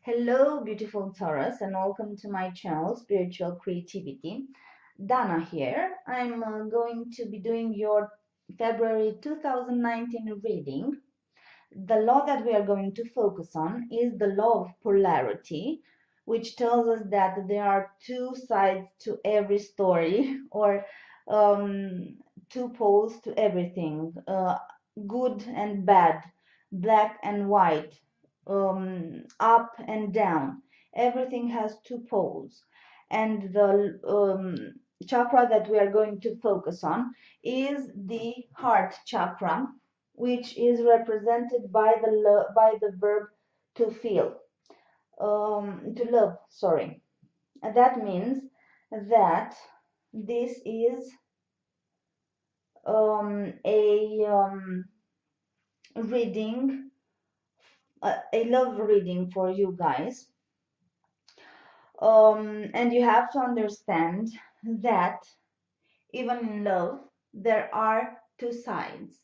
Hello, beautiful Taurus, and welcome to my channel, Spiritual Creativity. Dana here. I'm going to be doing your February 2019 reading. The law that we are going to focus on is the law of polarity, which tells us that there are two sides to every story, or two poles to everything, good and bad, black and white, up and down. Everything has two poles. And the chakra that we are going to focus on is the heart chakra, which is represented by the verb to feel, to love. Sorry, and that means that this is a reading, a love reading for you guys. And you have to understand that even in love, there are two sides.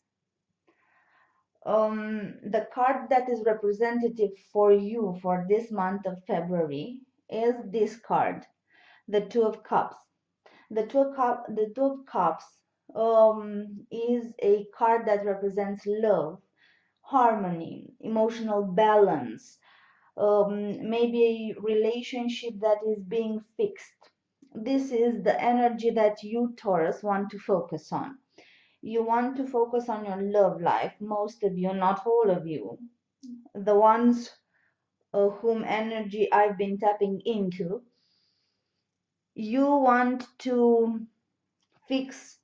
The card that is representative for you for this month of February is this card, the Two of Cups. The Two of Cups is a card that represents love, harmony, emotional balance, maybe a relationship that is being fixed. This is the energy that you, Taurus, want to focus on. You want to focus on your love life, most of you, not all of you. The ones whom energy I've been tapping into, you want to fix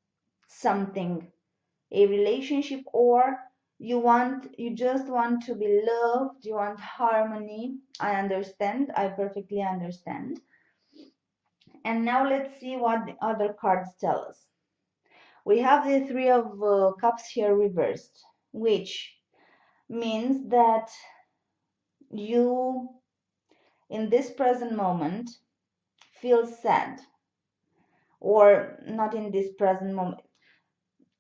something, a relationship, or you just want to be loved, you want harmony. I understand, I perfectly understand. And now let's see what the other cards tell us. We have the Three of Cups here reversed, which means that you, in this present moment, feel sad. Or not in this present moment.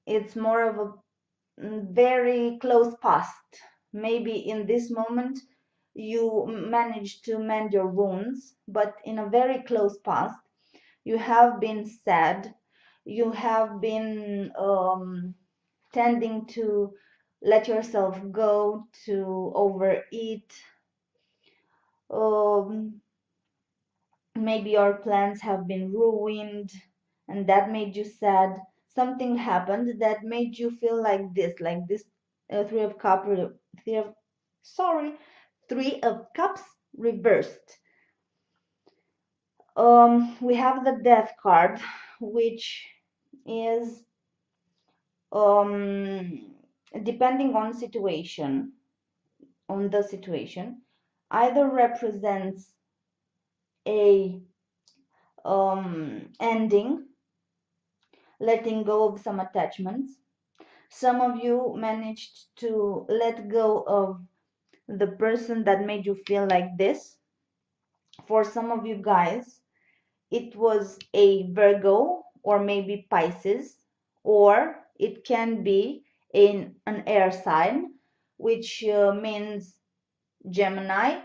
It's more of a very close past. Maybe in this moment you managed to mend your wounds, but in a very close past you have been sad. You have been tending to let yourself go, to overeat. Maybe your plans have been ruined, and that made you sad. Something happened that made you feel like this. Three of cups, Three of Cups reversed. We have the Death card, which is depending on the situation, either represents a ending, letting go of some attachments. Some of you managed to let go of the person that made you feel like this. For some of you guys, it was a Virgo or maybe Pisces, or it can be in an air sign, which means Gemini,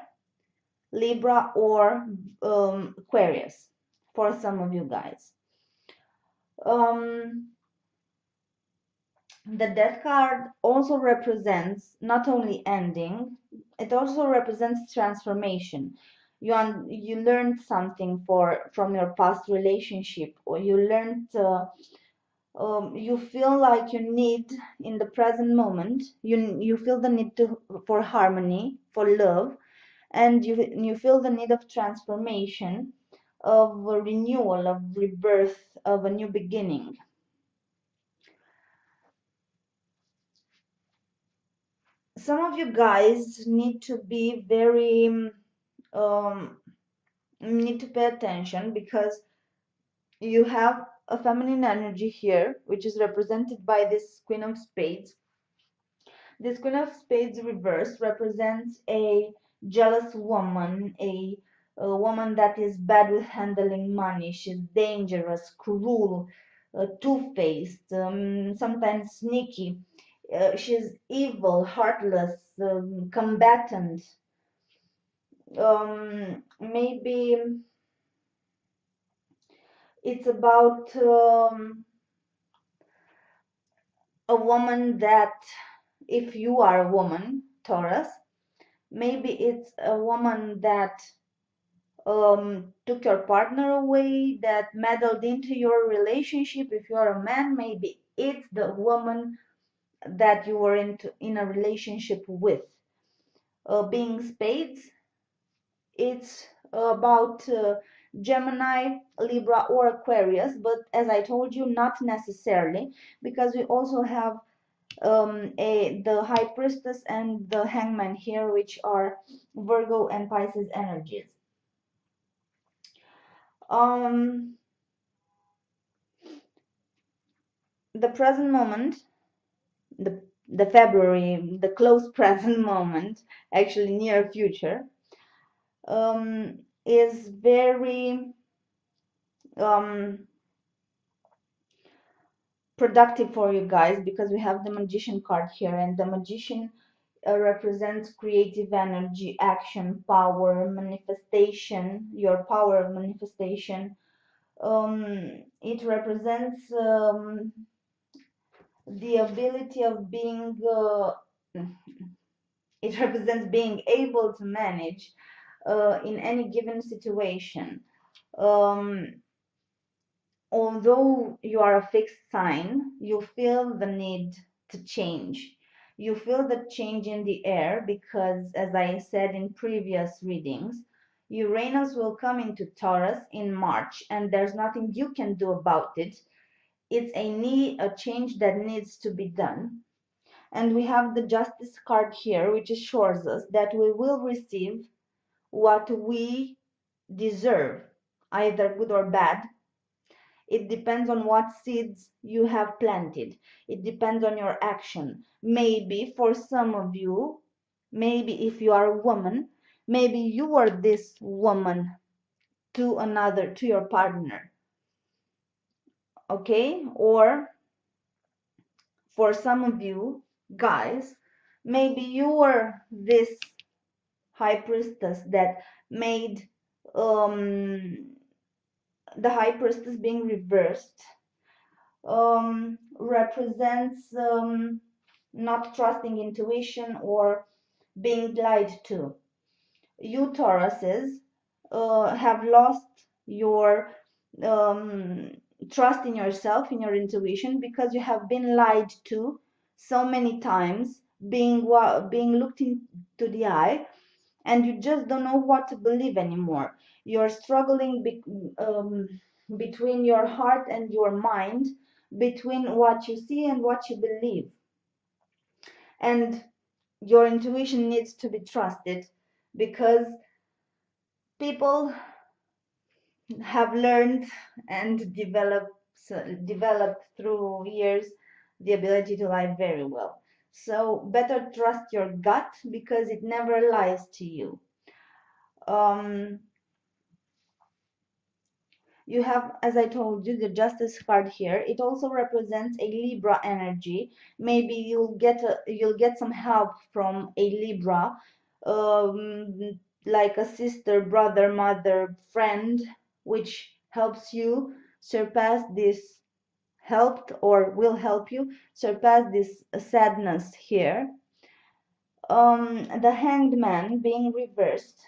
Libra, or Aquarius for some of you guys. The Death card also represents not only ending, it also represents transformation. You learned something from your past relationship, or you learned you feel like you need in the present moment. You feel the need for harmony, for love, and you feel the need of transformation, of a renewal, of rebirth, of a new beginning. Some of you guys need to be very need to pay attention, because you have a feminine energy here, which is represented by this Queen of Spades. This Queen of Spades reverse represents a jealous woman, a woman that is bad with handling money. She's dangerous, cruel, two-faced, sometimes sneaky. She's evil, heartless, combatant. Maybe it's about a woman that, if you are a woman, Taurus, maybe it's a woman that took your partner away, that meddled into your relationship. If you are a man, maybe it's the woman that you were in a relationship with. Being spades, it's about Gemini, Libra, or Aquarius, but as I told you, not necessarily, because we also have the High Priestess and the Hangman here, which are Virgo and Pisces energies. The present moment, the February, the close present moment, actually near future, is very productive for you guys, because we have the Magician card here, and the Magician represents creative energy, action, power, manifestation, your power of manifestation. It represents the ability of being it represents being able to manage in any given situation. Although you are a fixed sign, you feel the need to change. You feel the change in the air because, as I said in previous readings, Uranus will come into Taurus in March, and there's nothing you can do about it. It's a change that needs to be done. And we have the Justice card here, which assures us that we will receive what we deserve, either good or bad. It depends on what seeds you have planted. It depends on your action. Maybe for some of you, maybe if you are a woman, maybe you are this woman to your partner. Okay? Or for some of you guys, maybe you were this High Priestess that made the High Priestess being reversed represents not trusting intuition or being lied to. You Tauruses have lost your trust in yourself, in your intuition, because you have been lied to so many times, being looked into the eye, and you just don't know what to believe anymore. You're struggling between your heart and your mind, between what you see and what you believe. And your intuition needs to be trusted, because people have learned and developed through years the ability to lie very well. So better trust your gut, because it never lies to you. You have, as I told you, the Justice card here. It also represents a Libra energy. Maybe you'll get some help from a Libra, like a sister, brother, mother, friend, which helps you surpass this, helped or will help you surpass this sadness here. The Hanged Man being reversed.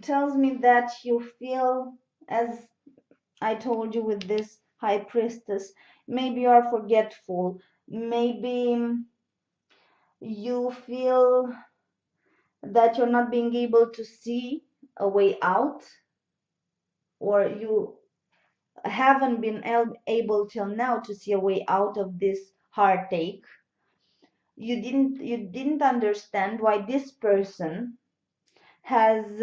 Tells me that you feel, as I told you with this High Priestess, maybe you are forgetful, maybe you feel that you're not being able to see a way out, or you haven't been able till now to see a way out of this heartache. You didn't understand why this person has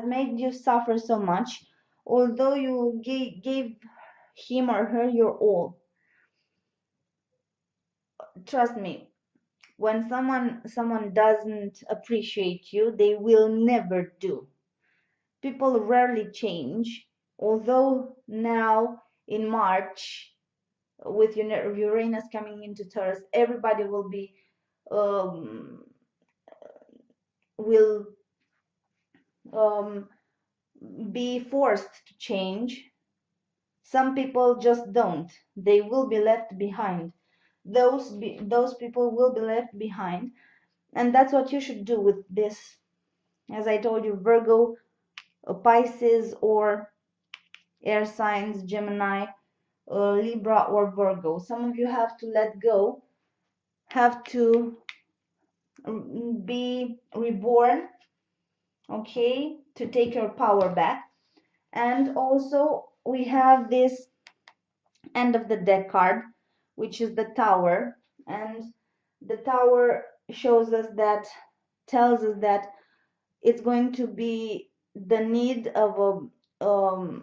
made you suffer so much, although you gave him or her your all. Trust me, when someone doesn't appreciate you, they will never do. People rarely change, although now in March with Uranus coming into Taurus, everybody will be um, will um, be forced to change. Some people just don't. They will be left behind. Those people will be left behind, and that's what you should do with this. As I told you, Virgo, Pisces, or air signs, Gemini, Libra, or Virgo. Some of you have to let go, have to be reborn, okay, to take your power back. And also we have this end of the deck card, which is the Tower, and the Tower shows us that, tells us that it's going to be the need of a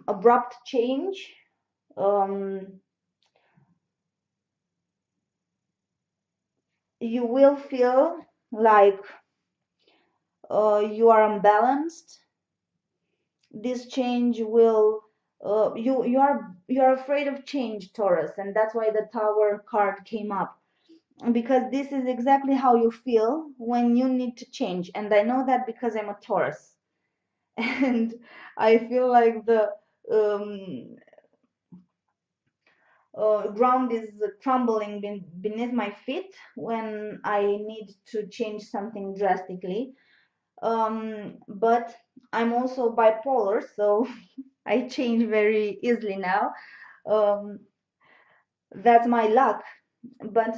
abrupt change. You will feel like you are unbalanced. This change will you're afraid of change, Taurus, and that's why the Tower card came up, because this is exactly how you feel when you need to change. And I know that because I'm a Taurus and I feel like the ground is crumbling beneath my feet when I need to change something drastically. But I'm also bipolar, so I change very easily now. Um, that's my luck. But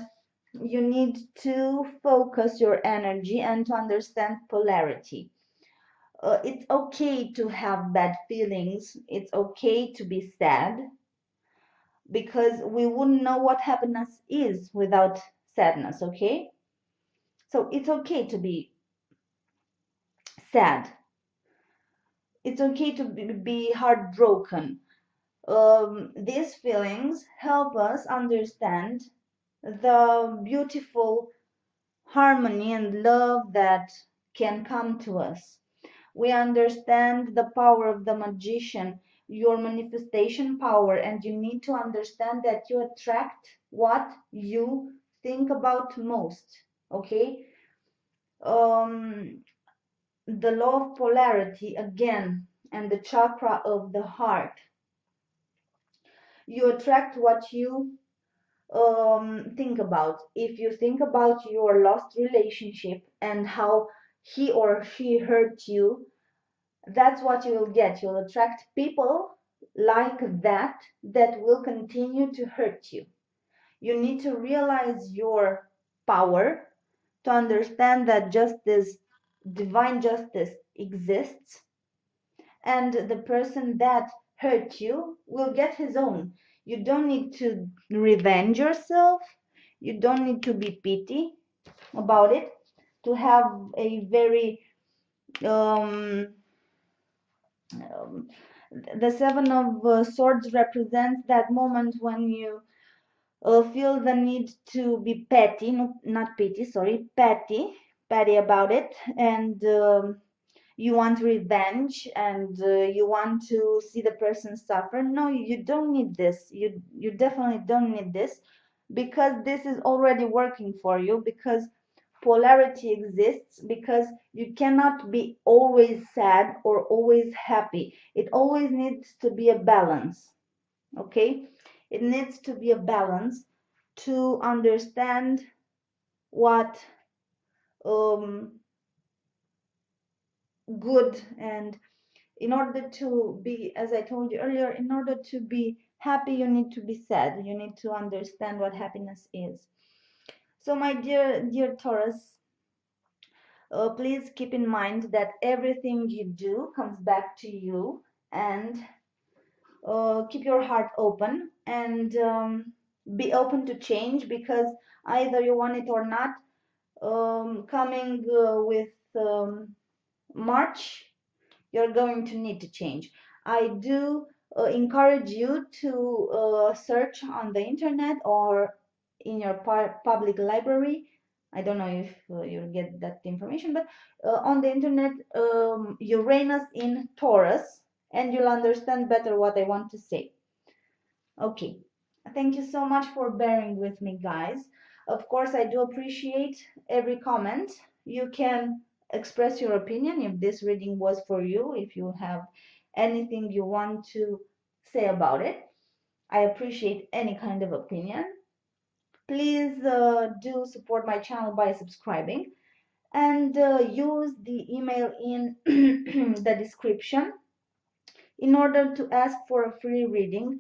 you need to focus your energy and to understand polarity. It's okay to have bad feelings. It's okay to be sad, because we wouldn't know what happiness is without sadness, okay? So it's okay to be sad. It's okay to be heartbroken. These feelings help us understand the beautiful harmony and love that can come to us. We understand the power of the magician, your manifestation power, and you need to understand that you attract what you think about most. Okay? The law of polarity again, and the chakra of the heart. You attract what you think about. If you think about your lost relationship and how he or she hurt you, that's what you will get. You'll attract people like that that will continue to hurt you. You need to realize your power to understand that justice, divine justice exists, and the person that hurt you will get his own. You don't need to revenge yourself. You don't need to be pity about it, to have a very um, um, the Seven of Swords represents that moment when you feel the need to be petty, not pity, sorry, petty about it, and you want revenge, and you want to see the person suffer. No, you don't need this. You definitely don't need this, because this is already working for you, because polarity exists, because you cannot be always sad or always happy. It always needs to be a balance. Okay, it needs to be a balance to understand what um, good. And in order to be, as I told you earlier, in order to be happy, you need to be sad. You need to understand what happiness is. So my dear Taurus, please keep in mind that everything you do comes back to you, and keep your heart open, and be open to change, because either you want it or not, coming with March, you're going to need to change. I do encourage you to search on the internet or in your public library. I don't know if you'll get that information, but on the internet, Uranus in Taurus, and you'll understand better what I want to say. Okay, Thank you so much for bearing with me, guys. Of course, I do appreciate every comment. You can express your opinion if this reading was for you, if you have anything you want to say about it. I appreciate any kind of opinion. Please do support my channel by subscribing and use the email in the description in order to ask for a free reading.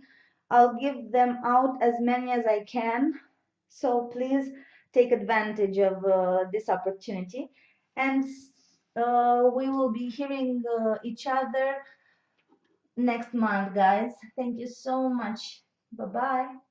I'll give them out as many as I can. So please take advantage of this opportunity. And we will be hearing each other next month, guys. Thank you so much. Bye bye.